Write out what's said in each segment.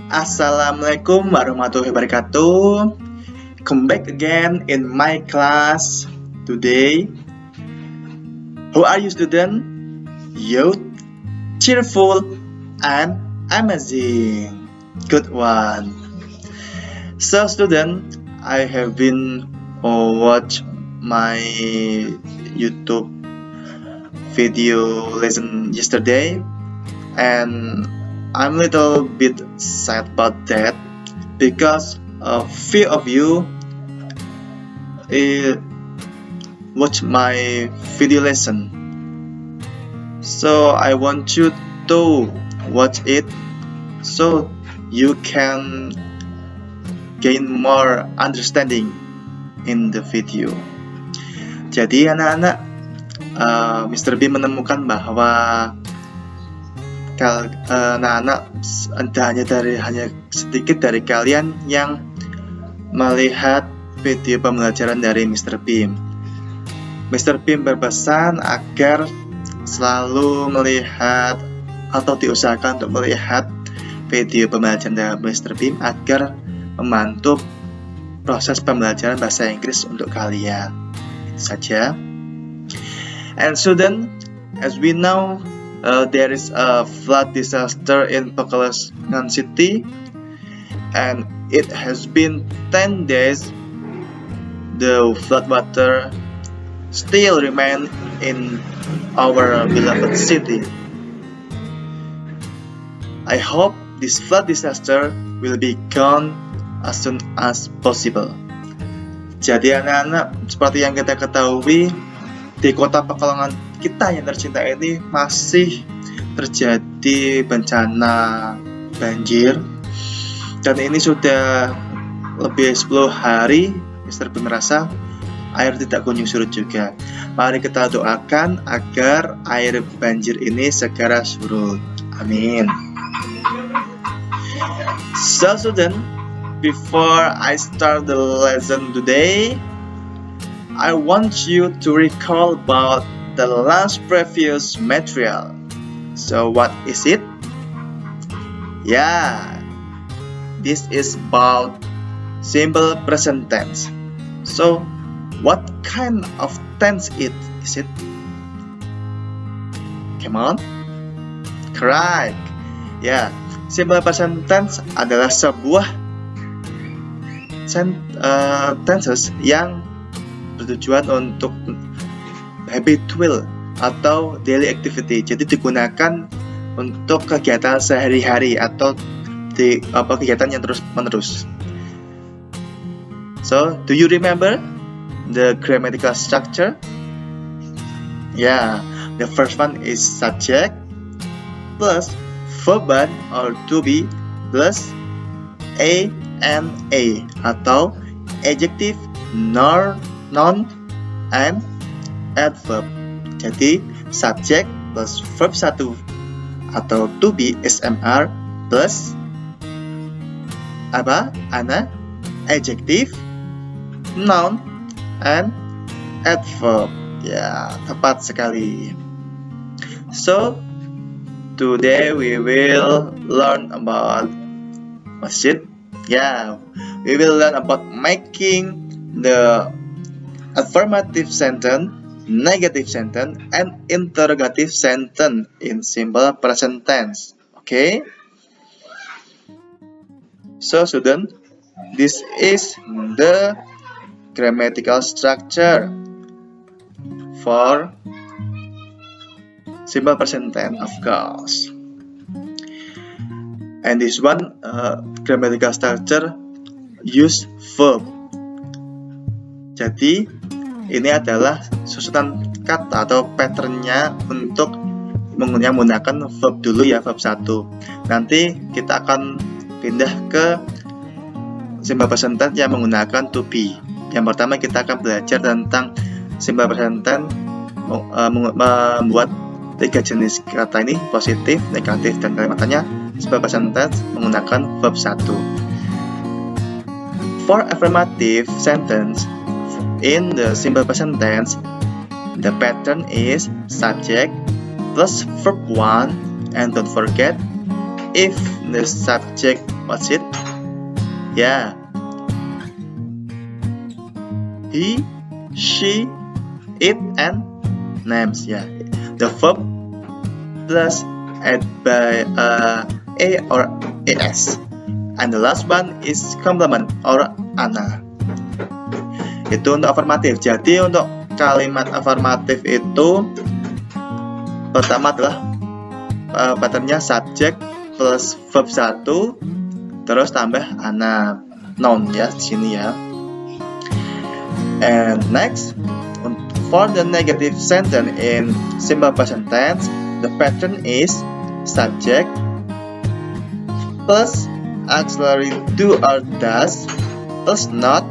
Assalamualaikum warahmatullahi wabarakatuh. Come back again in my class today. How are you, student? Youth, cheerful, and amazing. Good one. So, student, I have been watch my YouTube video lesson yesterday, and I'm a little bit sad about that because a few of you watch my video lesson. So I want you to watch it so you can gain more understanding in the video. Jadi anak-anak, Mr. B menemukan bahwa anak-anak hanya sedikit dari kalian yang melihat video pembelajaran dari Mr. Bim. Mr. Bim berpesan agar selalu melihat atau diusahakan untuk melihat video pembelajaran dari Mr. Bim agar membantu proses pembelajaran bahasa Inggris untuk kalian. Itu saja. And student, as we know, there is a flood disaster in Pekalongan City, and it has been 10 days. The flood water still remain in our beloved city. I hope this flood disaster will be gone as soon as possible. Jadi anak-anak, seperti yang kita ketahui, di kota Pekalongan kita yang tercinta ini masih terjadi bencana banjir, dan ini sudah lebih 10 hari. Mr. B merasa air tidak kunjung surut juga. Mari kita doakan agar air banjir ini segera surut. Amin. So student, before I start the lesson today, I want you to recall about the last previous material. So what is it? Yeah, this is about simple present tense. So what kind of tense is it? Come on. Correct. Yeah, simple present tense adalah sebuah tenses yang bertujuan untuk habitual atau daily activity. Jadi digunakan untuk kegiatan sehari-hari atau kegiatan yang terus-menerus. So, do you remember the grammatical structure? Yeah, the first one is subject plus verb or to be plus a and a, atau adjective, noun, and adverb. Jadi subject plus verb 1 atau to be SMR plus adjective, noun, and adverb. Ya, tepat sekali. So today we will learn about what's it? Yeah, we will learn about making the affirmative sentence, negative sentence, and interrogative sentence in simple present tense. Okay? So student, this is the grammatical structure for simple present tense, of course. And this one grammatical structure use verb. Jadi ini adalah susunan kata atau patternnya untuk menggunakan verb dulu ya, verb 1. Nanti kita akan pindah ke simple present tense yang menggunakan to be. Yang pertama kita akan belajar tentang simple present tense membuat 3 jenis kata ini, positif, negatif, dan kalimatnya simple present tense menggunakan verb 1. For affirmative sentence in the simple present tense, the pattern is subject plus verb 1, and don't forget, if the subject What's it? Yeah. He, she, it, and names. Yeah. The verb plus add by a or as. And the last one is complement or ana. Itu untuk afirmatif. Jadi untuk kalimat afirmatif itu pertama adalah patternnya subject plus verb 1 terus tambah ana, noun ya di sini ya. And next, for the negative sentence in simple present tense, the pattern is subject plus auxiliary do or does plus not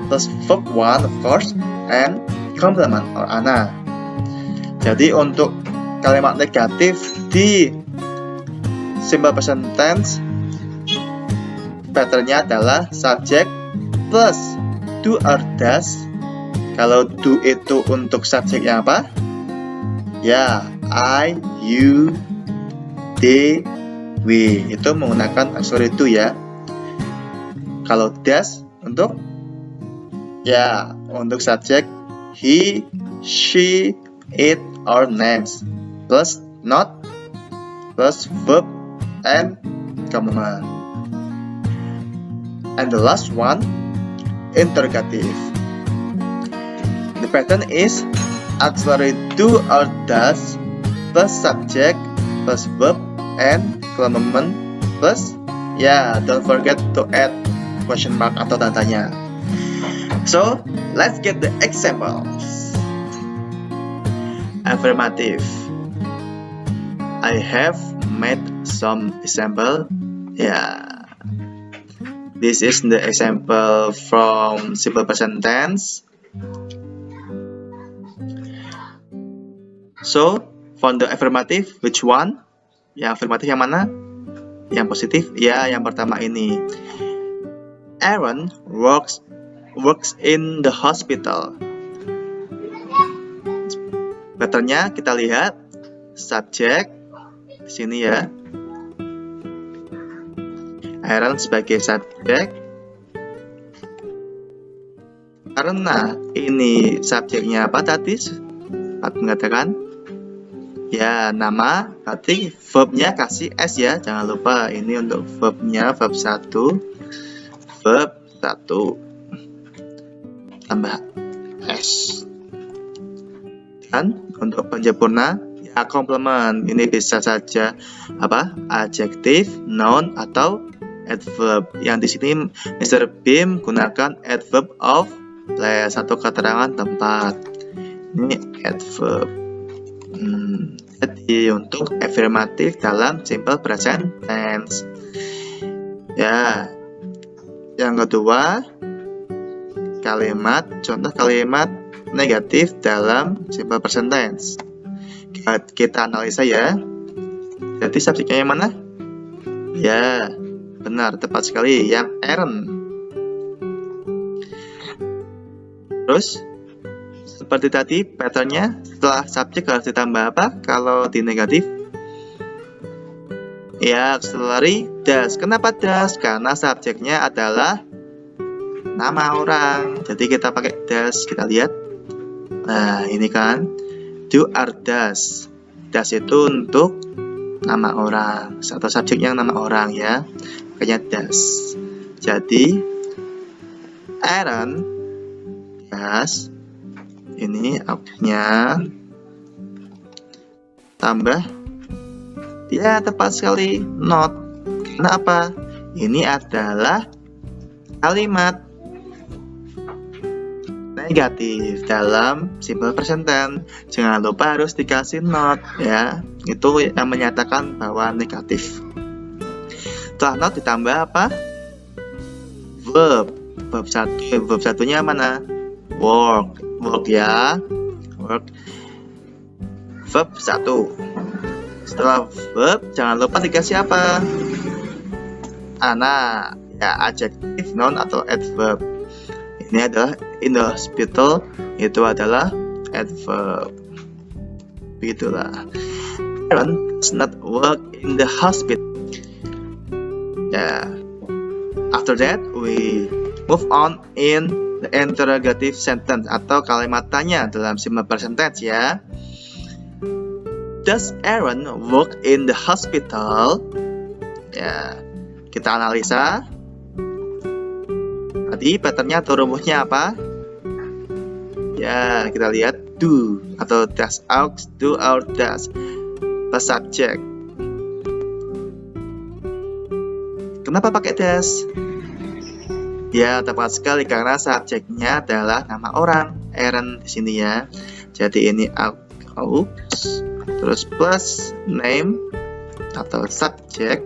plus verb 1 of course and complement or ana. Jadi untuk kalimat negatif di simple present tense patternnya adalah subject plus do or does. Kalau do itu untuk subjeknya apa? Ya, I, you, they, we. Itu menggunakan auxiliary do ya. Kalau does untuk ya, untuk subjek he, she, it, or names plus not plus verb and complement. And the last one, interrogative. The pattern is auxiliary do or does plus subject plus verb and complement plus ya, don't forget to add question mark atau tandanya. So, let's get the examples. Affirmative. I have made some example. Yeah. This is the example from simple present tense. So, for the affirmative, which one? Yang afirmatif yang mana? Yang positif? Ya, yang pertama ini. Aaron works in the hospital. Patternnya kita lihat subject di sini ya. Aaron sebagai subjek. Karena ini subjeknya apa tadi? Pak mengatakan ya nama, berarti verbnya kasih s ya. Jangan lupa ini untuk verbnya verb 1 tambah s. Dan untuk penjempurna ya komplement. Ini bisa saja apa? Adjektif, noun atau adverb. Yang di sini Mr. Bim gunakan adverb of place atau keterangan tempat. Ini adverb. Jadi untuk affirmatif dalam simple present tense. Ya. Yang kedua, contoh kalimat negatif dalam simple present tense. Kita analisa ya. Jadi subjeknya yang mana? Ya, benar, tepat sekali yang Aaron. Terus seperti tadi patternnya setelah subjek harus ditambah apa? Kalau di negatif ya auxiliary does. Kenapa does? Karena subjeknya adalah nama orang. Jadi kita pakai does. Kita lihat. Nah ini kan do or does. Does itu untuk nama orang atau subjek yang nama orang ya. Makanya does. Jadi Aaron does. Ini objeknya tambah ya tepat sekali not. Karena apa? Ini adalah kalimat negatif dalam simple present tense. Jangan lupa harus dikasih not ya. Itu yang menyatakan bahwa negatif. Setelah not ditambah apa? Verb. Verb 1. Verb 1-nya mana? Work ya, work verb 1. Setelah verb jangan lupa dikasih apa? Ana ya, adjective, noun atau adverb. Ini adalah in the hospital, itu adalah adverb. Begitulah. Aaron does not work in the hospital. Ya, After that, we move on in the interrogative sentence atau kalimat tanya dalam simple present tense ya. Does Aaron work in the hospital? Ya, kita analisa. Tadi patternnya atau rumusnya apa? Ya, kita lihat do atau does, aux, do or does plus subject. Kenapa pakai does? Ya, tepat sekali karena subjeknya adalah nama orang, Aaron di sini ya. Jadi ini aux, terus plus name atau subject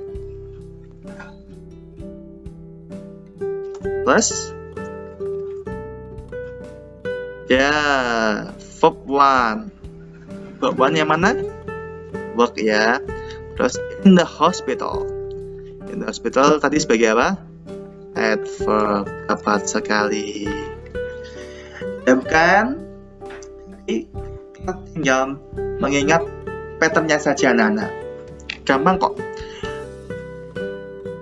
plus ya verb 1. Verb 1 yang mana? Work ya. Terus in the hospital. In the hospital tadi sebagai apa? Adverb. Tepat sekali. Ya bukan? Kita tinggal mengingat patternnya saja anak-anak. Gampang kok.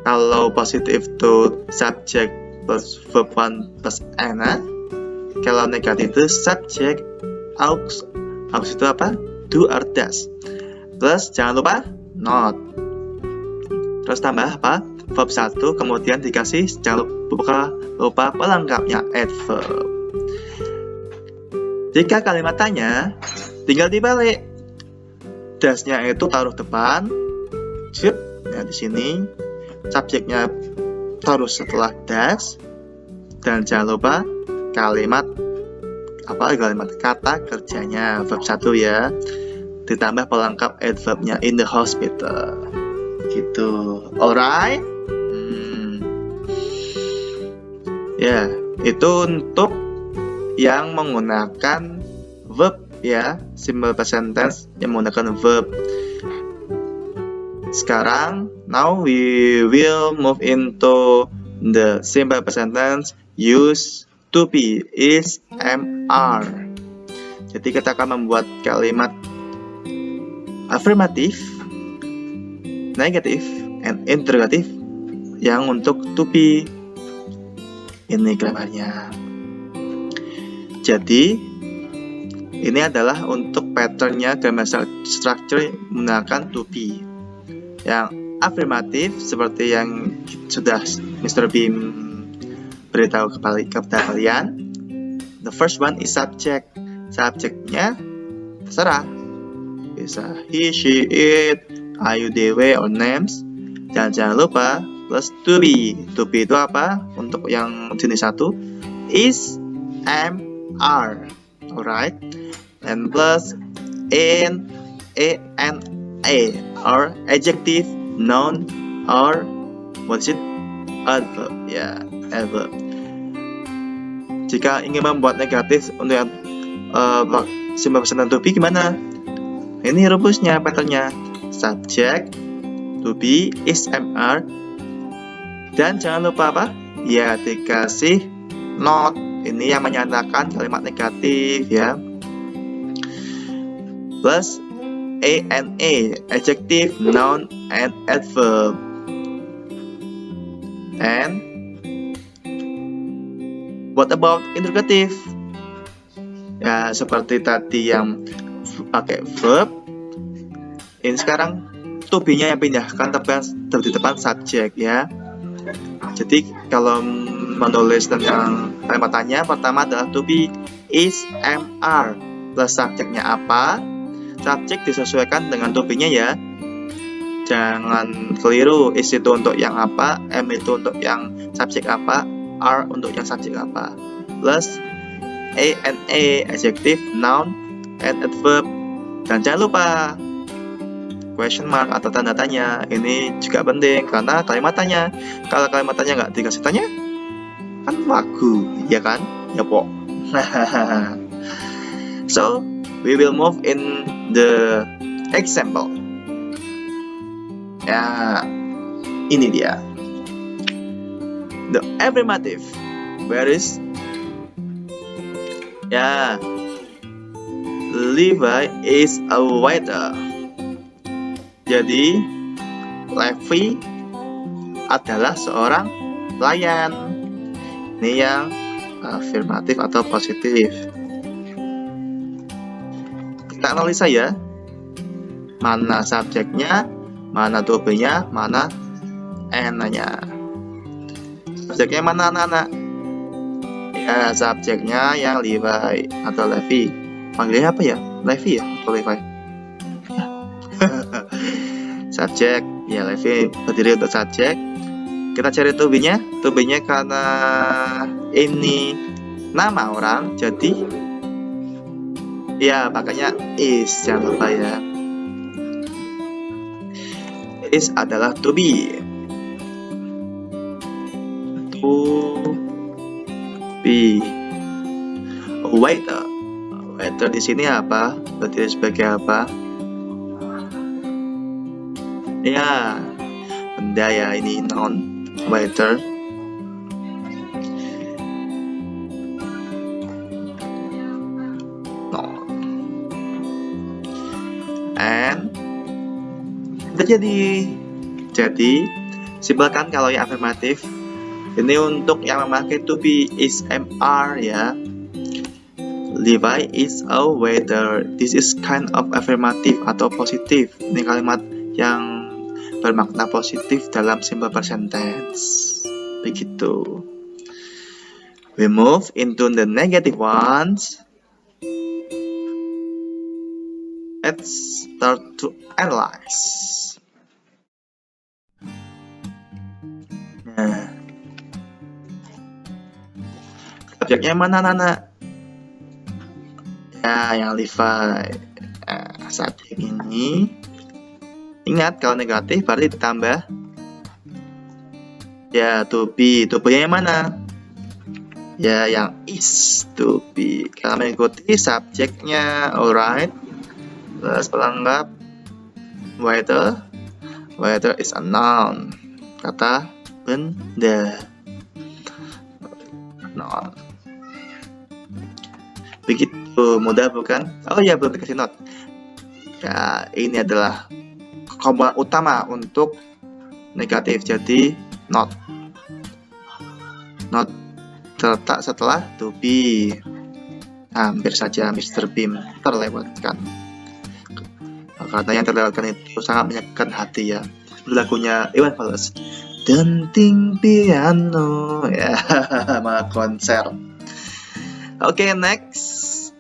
Kalau positif to subject plus verb 1 plus ana. Kalau negatif itu subject aux. Aux itu apa? Do or does. Plus jangan lupa not. Terus tambah apa? Verb 1 kemudian dikasih jangan lupa pelengkapnya adverb. Jika kalimat tanya tinggal dibalik. Does-nya itu taruh depan. Should. Nah, di sini subjeknya taruh setelah does, dan jangan lupa kalimat kata kerjanya verb 1 ya, ditambah pelengkap adverbnya in the hospital gitu. Alright. Ya, itu untuk yang menggunakan verb ya, simple present tense yang menggunakan verb. Sekarang, now we will move into the simple present tense use to be, is, am, are. Jadi kita akan membuat kalimat affirmative, negative, and interrogative yang untuk to be. Ini gramarnya. Jadi ini adalah untuk patternnya grammar structure menggunakan to be. Yang afirmatif seperti yang sudah Mr. Beam beritahu kepada kalian. The first one is subject. Subjeknya terserah, bisa he, she, it, are, you, they, we, or names. Dan jangan lupa plus to be. To be itu apa? Untuk yang jenis 1 is, am, are. Alright. And plus in, and a, or adjective, noun, or what is it? Adverb. Ya, adverb. Jika ingin membuat negatif untuk yang simple present to be gimana? Ini rumusnya, patternnya. Subject, to be, is, am, are. Dan jangan lupa apa? Ya, dikasih not. Ini yang menyatakan kalimat negatif ya. Plus and a, adjective, noun, and adverb. And what about interrogative? Ya, seperti tadi yang pakai verb. Ini sekarang to be-nya yang pindahkan di depan subjek ya. Jadi kalau menulis tentang kalimat tanya, pertama adalah to be, is, am, are. Plus subjeknya apa? Subjek disesuaikan dengan to be-nya ya. Jangan keliru, is itu untuk yang apa, am itu untuk yang subjek apa, are untuk yang subjek apa. Plus a and a, adjective, noun, and adverb. Dan jangan lupa question mark atau tanda tanya. Ini juga penting karena kalimat tanya. Kalau kalimat tanya nggak dikasih tanya, kan wagu, ya kan? Ya po. So we will move in the example. Ya, ini dia. The affirmative. Where is? Ya, Levi is a waiter. Jadi Levi adalah seorang pelayan. Ini yang afirmatif atau positif. Kita analisa ya. Mana subjeknya, mana to be-nya, mana N-nya. Subjeknya mana anak-anak? Ya, subjeknya yang Levi atau Levi. Panggilnya apa ya? Levi ya atau Levi? Subjek, ya Levi berdiri untuk subjek. Kita cari to be-nya. To be-nya karena ini nama orang, jadi ya makanya is, jangan lupa ya. Is adalah to be. To be. Waiter. Waiter di sini apa? Berdiri sebagai apa? Ya, benda ya, ini noun. Waiter. Noun. And jadi simpelkan kalau yang afirmatif. Ini untuk yang memakai to be is MR ya. Levi is a waiter. This is kind of affirmative atau positif. Ini kalimat yang bermakna positif dalam simple present tense. Begitu. We move into the negative ones. Let's start to analyze. Nah, subjeknya mana anak? Ya, yang Levi. Subjek ini. Ingat, kalau negatif berarti ditambah. Ya, to be. To be-nya yang mana? Ya, yang is to be. Kalau mengikuti subjeknya, alright. Terus pelengkap. Waiter. Waiter is a noun. Kata benda. Noun. Begitu mudah bukan? Oh ya, belum dikasih note. Ya, ini adalah komponen utama untuk negatif. Jadi not terletak setelah to be. Hampir saja Mr. Bean terlewatkan. Karena yang terlewatkan itu sangat menyakitkan hati ya. Lagunya Iwan Fals, Denting Piano ya, sama konser. Oke, next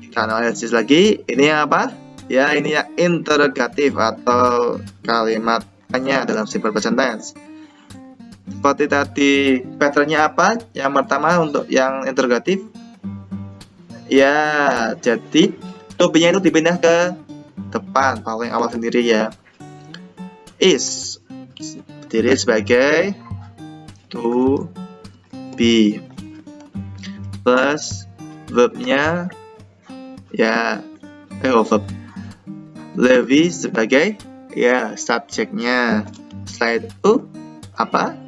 kita analisis lagi. Ini apa? Ya, ini yang interrogatif atau kalimat tanya dalam simple present tense. Seperti tadi, patternnya apa? Yang pertama untuk yang interrogatif, ya jadi to be-nya itu dipindah ke depan paling awal sendiri ya. Is berdiri sebagai to be plus verbnya ya verb. Levi sebagai ya subjeknya. Setelah itu apa?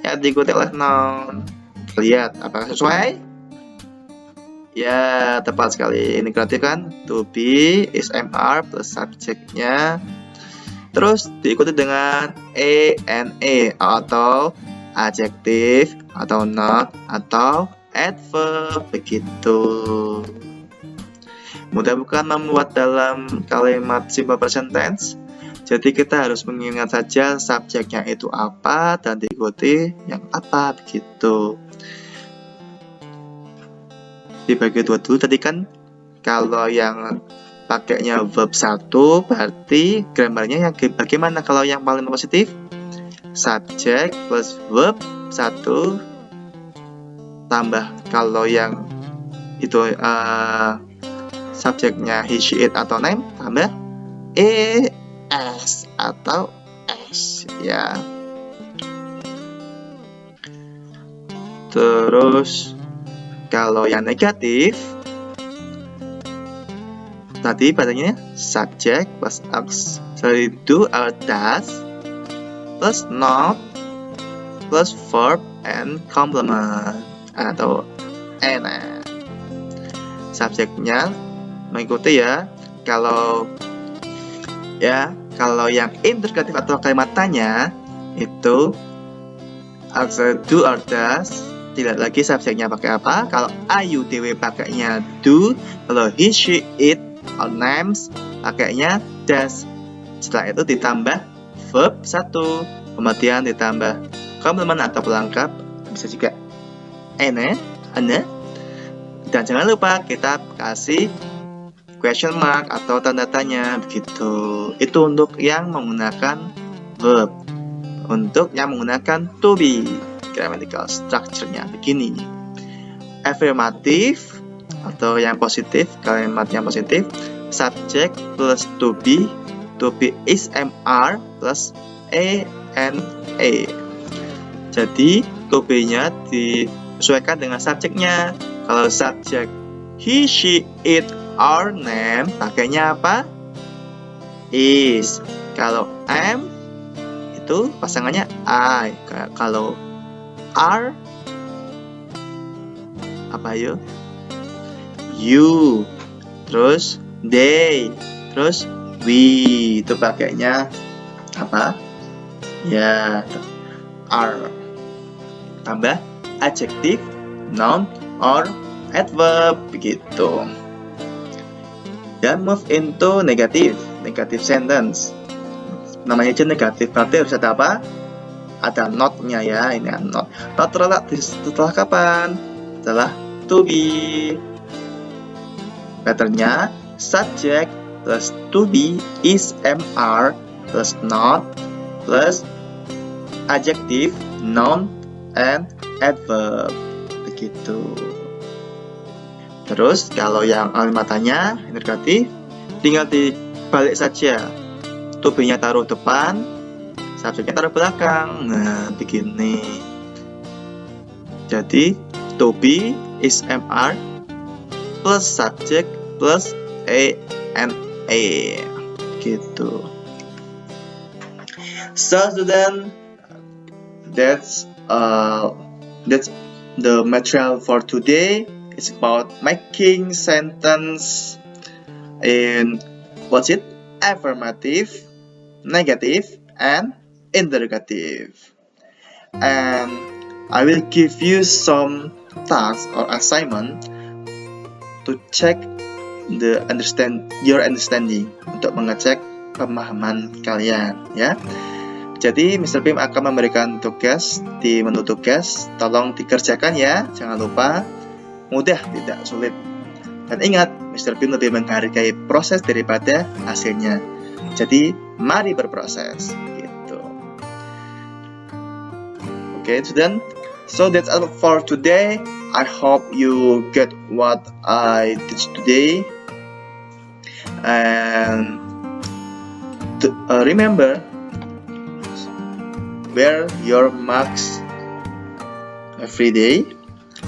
Ya diikuti oleh noun. Lihat apakah sesuai? Ya tepat sekali. Ini kreatif kan? To be is MR plus subjeknya. Terus diikuti dengan ane atau adjektif atau noun atau adverb begitu. Mudah bukan membuat dalam kalimat simple present tense? Jadi kita harus mengingat saja subjeknya itu apa dan diikuti yang apa begitu. Dibagi dua dulu tadi kan, kalau yang pakainya verb 1 berarti grammarnya yang bagaimana kalau yang paling positif? Subjek plus verb 1 tambah kalau yang itu subjeknya he, she, it atau name tambah es atau s ya. Terus kalau yang negatif tadi padanya subject plus auxiliary do or does plus not plus verb and complement atau n. Subjeknya mengikuti ya. Kalau yang interrogatif atau kalimat tanya itu atau do or does, tidak lagi subjeknya pakai apa. Kalau ayu dewe pakainya do, kalau he, she, it, or names pakainya does. Setelah itu ditambah verb 1, kemudian ditambah komplement atau pelengkap, bisa juga ane, dan jangan lupa kita kasih question mark atau tanda tanya begitu. Itu untuk yang menggunakan verb. Untuk yang menggunakan to be, grammatical structure-nya begini. Affirmative atau yang positif, kalimat yang positif, subject plus to be is MR plus ANA. Jadi to be-nya disesuaikan dengan subjeknya. Kalau subjek he, she, it, our name pakainya apa? Is. Kalau am itu pasangannya I. Kalau are apa yuk? You. Terus they. Terus we. Itu pakainya apa? Ya, are. Tambah adjective, noun, or adverb begitu. Dan move into negative sentence. Namanya aja negatif, berarti harus ada apa? Ada not-nya ya, ini not. Not terletak setelah kapan? Setelah to be. Patternnya subject plus to be is MR plus not plus adjective, noun, and adverb begitu. Terus kalau yang kalimatnya interrogatif, tinggal dibalik saja. To be-nya taruh depan, subjeknya taruh belakang. Nah, begini. Jadi to be is MR plus subject plus ANA gitu. So student, that's the material for today. It's about making sentence in what's it? Affirmative, negative, and interrogative. And I will give you some tasks or assignment to check your understanding, untuk mengecek pemahaman kalian ya. Jadi Mr. Pim akan memberikan tugas di menu tugas, tolong dikerjakan ya, jangan lupa. Mudah, tidak sulit. Dan ingat, Mr. Pim lebih menghargai proses daripada hasilnya. Jadi, mari berproses. Gitu. Okay, student. So that's all for today. I hope you get what I teach today. And remember, wear your masks every day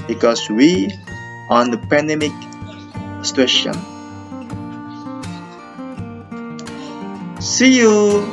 because we on the pandemic situation. See you.